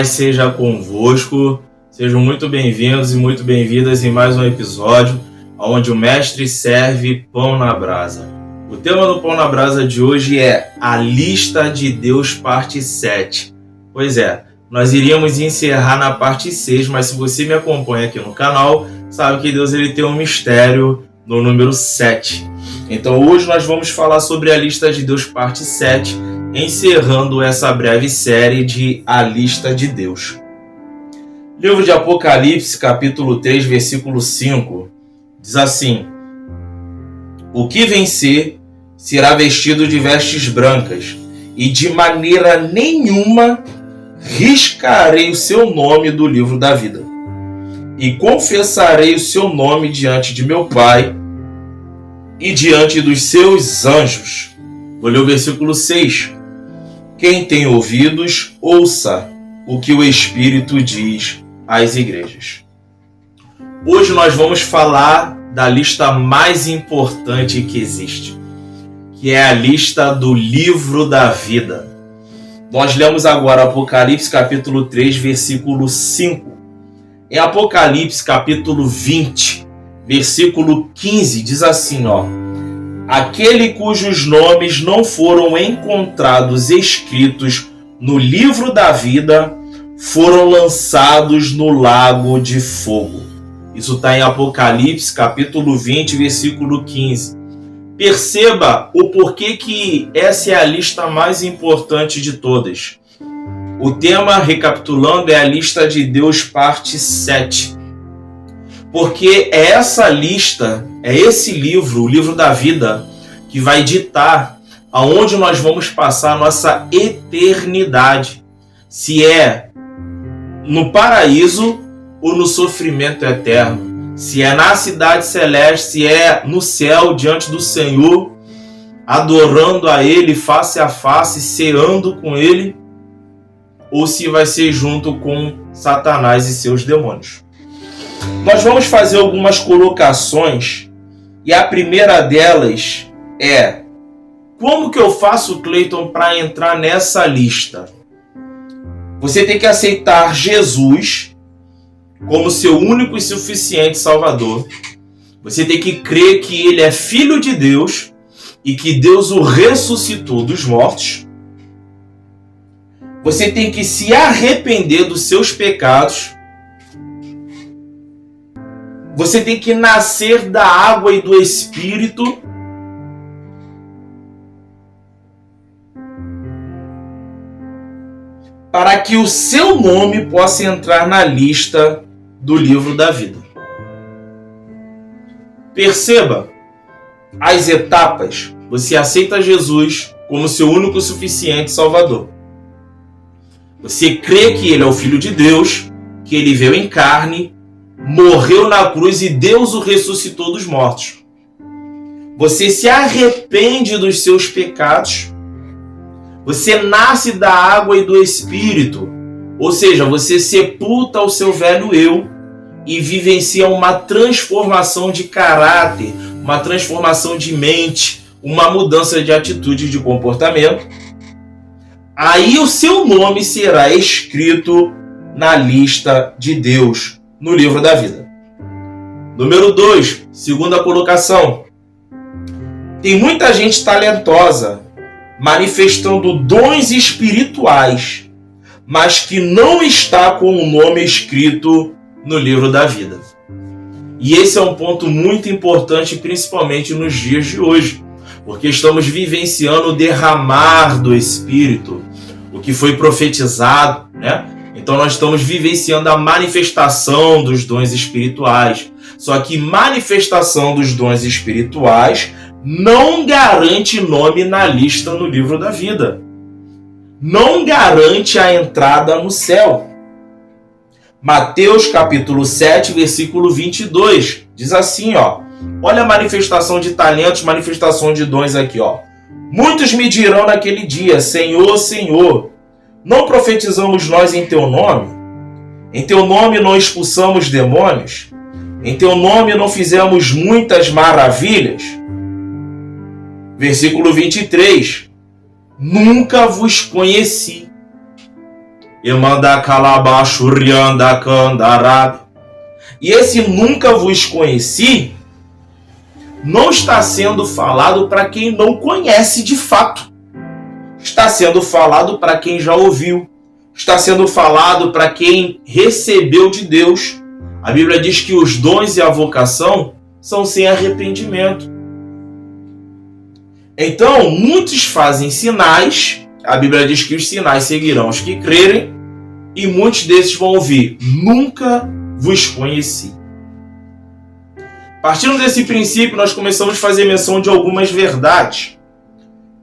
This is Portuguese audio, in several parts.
Seja convosco, sejam muito bem-vindos e muito bem-vindas em mais um episódio onde o mestre serve pão na brasa. O tema do pão na brasa de hoje é a lista de Deus parte 7. Pois é, nós iríamos encerrar na parte 6, mas se você me acompanha aqui no canal, sabe que Deus ele tem um mistério no número 7. Então hoje nós vamos falar sobre a lista de Deus parte 7, encerrando essa breve série de A Lista de Deus. Livro de Apocalipse, capítulo 3, versículo 5, diz assim: O que vencer será vestido de vestes brancas, e de maneira nenhuma riscarei o seu nome do livro da vida. E confessarei o seu nome diante de meu Pai e diante dos seus anjos. Vou ler o versículo 6. Quem tem ouvidos, ouça o que o Espírito diz às igrejas. Hoje nós vamos falar da lista mais importante que existe, que é a lista do livro da vida. Nós lemos agora Apocalipse capítulo 3, versículo 5. Em Apocalipse capítulo 20, versículo 15, diz assim, Aquele cujos nomes não foram encontrados escritos no livro da vida foram lançados no lago de fogo. Isso está em Apocalipse, capítulo 20, versículo 15. Perceba o porquê que essa é a lista mais importante de todas. O tema, recapitulando, é a lista de Deus, parte 7. Porque é essa lista, é esse livro, o livro da vida, que vai ditar aonde nós vamos passar a nossa eternidade. Se é no paraíso ou no sofrimento eterno. Se é na cidade celeste, se é no céu, diante do Senhor, adorando a Ele face a face, ceando com Ele, ou se vai ser junto com Satanás e seus demônios. Nós vamos fazer algumas colocações e a primeira delas é: como que eu faço, Cleiton, para entrar nessa lista? Você tem que aceitar Jesus como seu único e suficiente Salvador. Você tem que crer que Ele é Filho de Deus e que Deus o ressuscitou dos mortos. Você tem que se arrepender dos seus pecados. Você tem que nascer da água e do Espírito. Para que o seu nome possa entrar na lista do livro da vida. Perceba as etapas. Você aceita Jesus como seu único e suficiente Salvador. Você crê que Ele é o Filho de Deus, que Ele veio em carne, morreu na cruz e Deus o ressuscitou dos mortos. Você se arrepende dos seus pecados. Você nasce da água e do Espírito. Ou seja, você sepulta o seu velho eu e vivencia uma transformação de caráter, uma transformação de mente, uma mudança de atitude e de comportamento. Aí o seu nome será escrito na lista de Deus, no livro da vida. Número 2, segunda colocação. Tem muita gente talentosa, manifestando dons espirituais, mas que não está com o nome escrito no livro da vida. E esse é um ponto muito importante, principalmente nos dias de hoje, porque estamos vivenciando o derramar do Espírito, o que foi profetizado, né? Então nós estamos vivenciando a manifestação dos dons espirituais. Só que manifestação dos dons espirituais não garante nome na lista no livro da vida. Não garante a entrada no céu. Mateus capítulo 7, versículo 22, diz assim, olha a manifestação de talentos, manifestação de dons aqui, Muitos me dirão naquele dia, Senhor, Senhor, não profetizamos nós em teu nome? Em teu nome não expulsamos demônios? Em teu nome não fizemos muitas maravilhas? Versículo 23. Nunca vos conheci. E manda calabachurianda candarab. E esse nunca vos conheci não está sendo falado para quem não conhece de fato. Está sendo falado para quem já ouviu. Está sendo falado para quem recebeu de Deus. A Bíblia diz que os dons e a vocação são sem arrependimento. Então, muitos fazem sinais. A Bíblia diz que os sinais seguirão os que crerem. E muitos desses vão ouvir: nunca vos conheci. Partindo desse princípio, nós começamos a fazer menção de algumas verdades.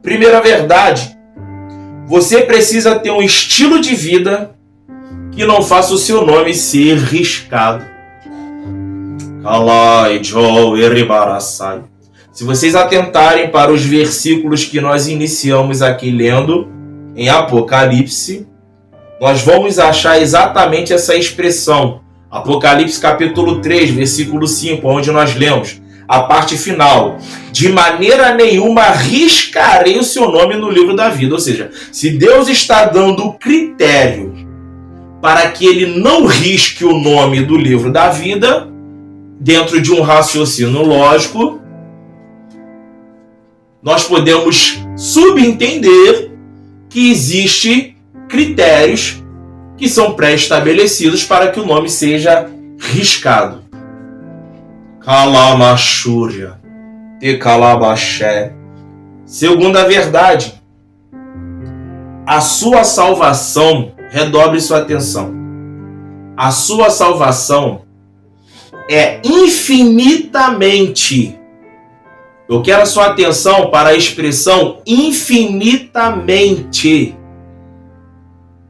Primeira verdade: você precisa ter um estilo de vida que não faça o seu nome ser riscado. Se vocês atentarem para os versículos que nós iniciamos aqui lendo em Apocalipse, nós vamos achar exatamente essa expressão. Apocalipse capítulo 3, versículo 5, onde nós lemos a parte final: de maneira nenhuma riscarei o seu nome no livro da vida. Ou seja, se Deus está dando o critério para que ele não risque o nome do livro da vida, dentro de um raciocínio lógico, nós podemos subentender que existem critérios que são pré-estabelecidos para que o nome seja riscado. Kalamachúria, Tekalabaxé. Segunda verdade: a sua salvação, redobre sua atenção, a sua salvação é infinitamente. Eu quero a sua atenção para a expressão infinitamente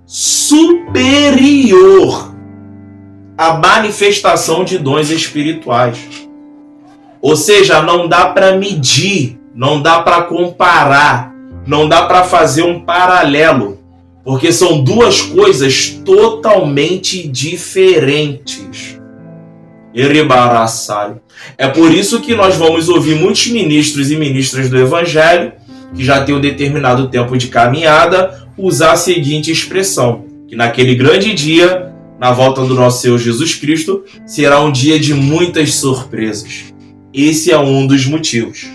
superior à manifestação de dons espirituais. Ou seja, não dá para medir, não dá para comparar, não dá para fazer um paralelo, porque são duas coisas totalmente diferentes. É por isso que nós vamos ouvir muitos ministros e ministras do Evangelho, que já têm um determinado tempo de caminhada, usar a seguinte expressão: que naquele grande dia, na volta do nosso Senhor Jesus Cristo, será um dia de muitas surpresas. Esse é um dos motivos.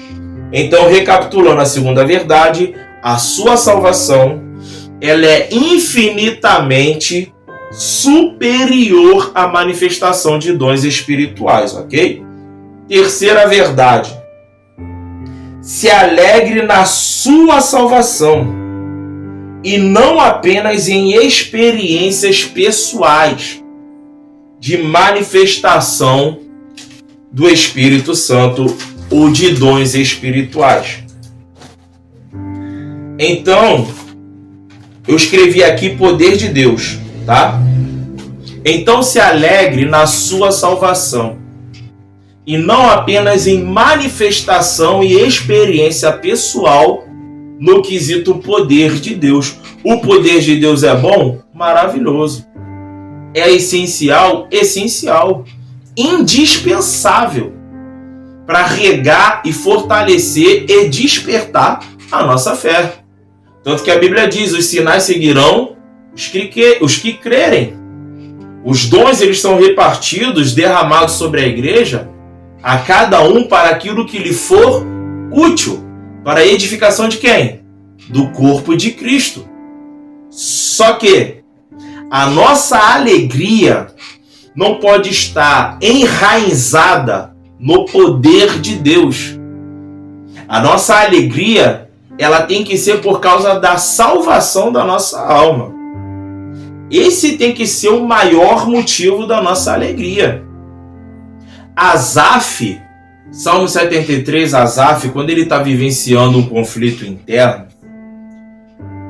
Então, recapitulando a segunda verdade, a sua salvação, ela é infinitamente superior à manifestação de dons espirituais, ok? Terceira verdade: se alegre na sua salvação e não apenas em experiências pessoais de manifestação do Espírito Santo ou de dons espirituais. Então, eu escrevi aqui poder de Deus, tá? Então se alegre na sua salvação e não apenas em manifestação e experiência pessoal no quesito poder de Deus. O poder de Deus é bom? Maravilhoso. É essencial? Essencial. Indispensável para regar e fortalecer e despertar a nossa fé. Tanto que a Bíblia diz: os sinais seguirão os que crerem. Os dons, eles são repartidos, derramados sobre a igreja, a cada um para aquilo que lhe for útil. Para a edificação de quem? Do corpo de Cristo. Só que a nossa alegria não pode estar enraizada no poder de Deus. A nossa alegria, ela tem que ser por causa da salvação da nossa alma. Esse tem que ser o maior motivo da nossa alegria. Asaf, Salmo 73, Asaf, quando ele está vivenciando um conflito interno,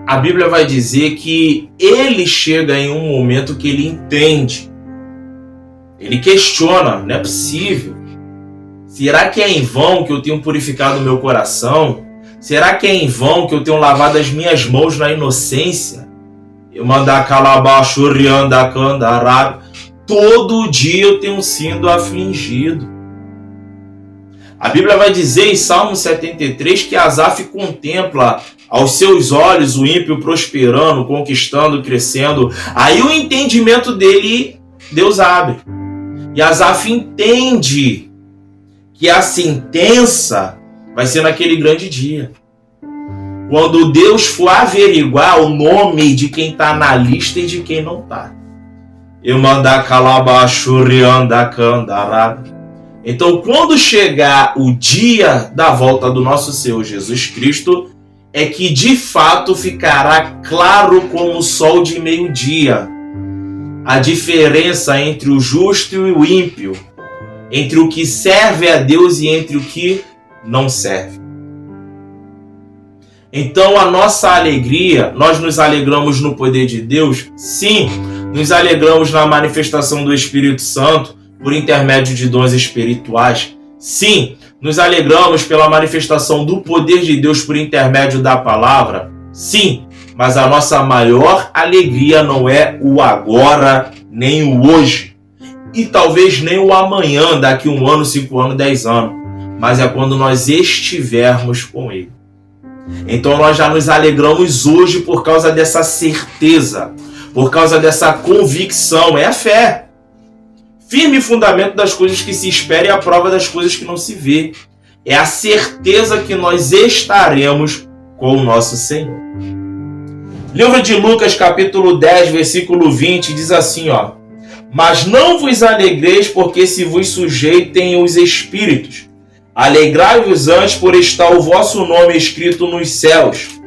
a Bíblia vai dizer que ele chega em um momento que ele entende. Ele questiona: não é possível. Será que é em vão que eu tenho purificado o meu coração? Será que é em vão que eu tenho lavado as minhas mãos na inocência? Eu mandar calabachurianda candarab. Todo dia eu tenho sido afligido. A Bíblia vai dizer em Salmo 73 que Asaf contempla aos seus olhos o ímpio prosperando, conquistando, crescendo. Aí o entendimento dele, Deus abre. E Asaf entende que a sentença vai ser naquele grande dia. Quando Deus for averiguar o nome de quem está na lista e de quem não está. Então, quando chegar o dia da volta do nosso Senhor Jesus Cristo, é que de fato ficará claro como o sol de meio-dia a diferença entre o justo e o ímpio, entre o que serve a Deus e entre o que não serve. Então, a nossa alegria, nós nos alegramos no poder de Deus? Sim, nos alegramos na manifestação do Espírito Santo por intermédio de dons espirituais. Sim, nos alegramos pela manifestação do poder de Deus por intermédio da palavra. Sim, mas a nossa maior alegria não é o agora, nem o hoje. E talvez nem o amanhã, daqui 1 ano, 5 anos, 10 anos. Mas é quando nós estivermos com Ele. Então nós já nos alegramos hoje por causa dessa certeza, por causa dessa convicção. É a fé. Firme fundamento das coisas que se espera e a prova das coisas que não se vê. É a certeza que nós estaremos com o nosso Senhor. Livro de Lucas, capítulo 10, versículo 20, diz assim, mas não vos alegreis porque se vos sujeitem os espíritos. Alegrai-vos antes por estar o vosso nome escrito nos céus,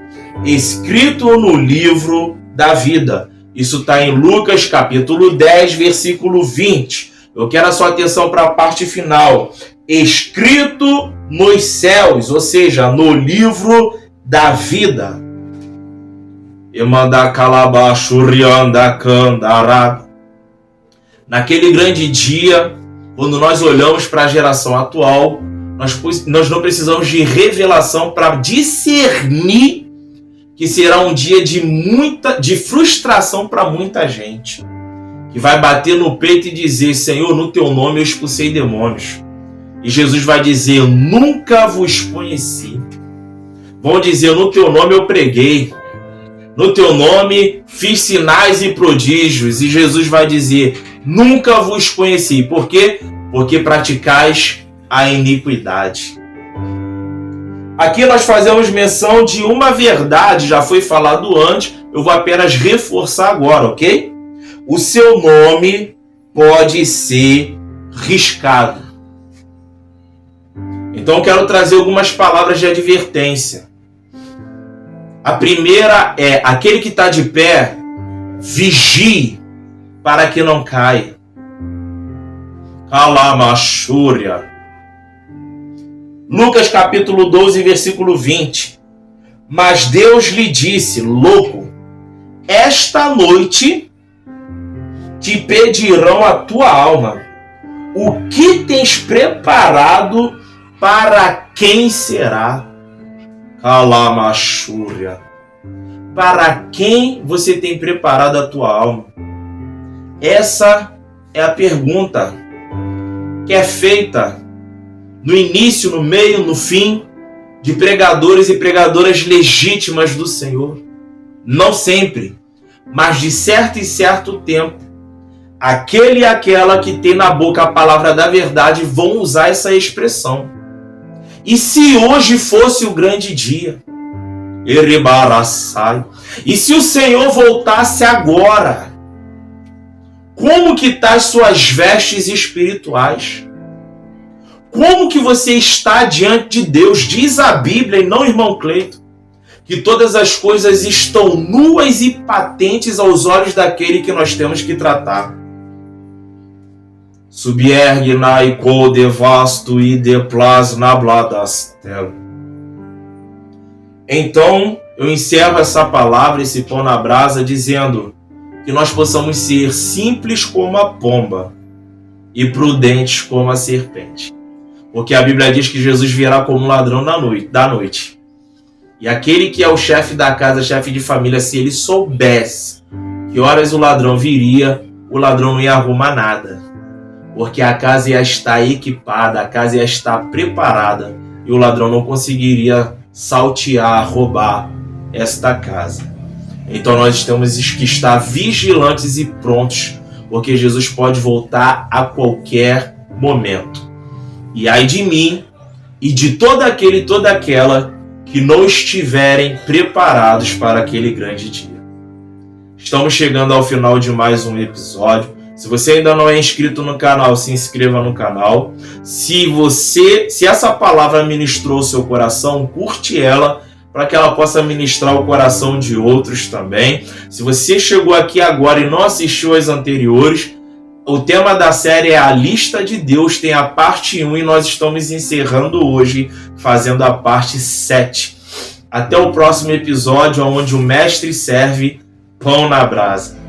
escrito no livro da vida. Isso está em Lucas, capítulo 10, versículo 20. Eu quero a sua atenção para a parte final. Escrito nos céus, ou seja, no livro da vida. Naquele grande dia, quando nós olhamos para a geração atual, nós não precisamos de revelação para discernir que será um dia de frustração para muita gente, que vai bater no peito e dizer, Senhor, no teu nome eu expulsei demônios. E Jesus vai dizer, nunca vos conheci. Vão dizer, no teu nome eu preguei, no teu nome fiz sinais e prodígios. E Jesus vai dizer, nunca vos conheci. Por quê? Porque praticais a iniquidade. Aqui nós fazemos menção de uma verdade, já foi falado antes, eu vou apenas reforçar agora, ok? O seu nome pode ser riscado. Então eu quero trazer algumas palavras de advertência. A primeira é, aquele que está de pé, vigie para que não caia. Calamachúria. Lucas capítulo 12, versículo 20. Mas Deus lhe disse, louco, esta noite te pedirão a tua alma. O que tens preparado, para quem será? Calamachúria. Para quem você tem preparado a tua alma? Essa é a pergunta que é feita no início, no meio, no fim, de pregadores e pregadoras legítimas do Senhor. Não sempre, mas de certo e certo tempo, aquele e aquela que tem na boca a palavra da verdade vão usar essa expressão. E se hoje fosse o grande dia? E se o Senhor voltasse agora? Como que tá as suas vestes espirituais? Como que você está diante de Deus? Diz a Bíblia, e não irmão Cleito, que todas as coisas estão nuas e patentes aos olhos daquele que nós temos que tratar. Subiergue na ico devasto e deplas na bladastel. Então, eu encerro essa palavra, esse pão na brasa, dizendo que nós possamos ser simples como a pomba e prudentes como a serpente. Porque a Bíblia diz que Jesus virá como um ladrão da noite. E aquele que é o chefe da casa, chefe de família, se ele soubesse que horas o ladrão viria, o ladrão não ia arrumar nada. porque a casa ia estar equipada, a casa ia estar preparada e o ladrão não conseguiria saltear, roubar esta casa. Então nós temos que estar vigilantes e prontos, porque Jesus pode voltar a qualquer momento. E ai de mim e de todo aquele e toda aquela que não estiverem preparados para aquele grande dia. Estamos chegando ao final de mais um episódio. Se você ainda não é inscrito no canal, se inscreva no canal. Se essa palavra ministrou o seu coração, curte ela, para que ela possa ministrar o coração de outros também. Se você chegou aqui agora e não assistiu as anteriores, o tema da série é A Lista de Deus, tem a parte 1 e nós estamos encerrando hoje, fazendo a parte 7. Até o próximo episódio, onde o mestre serve pão na brasa.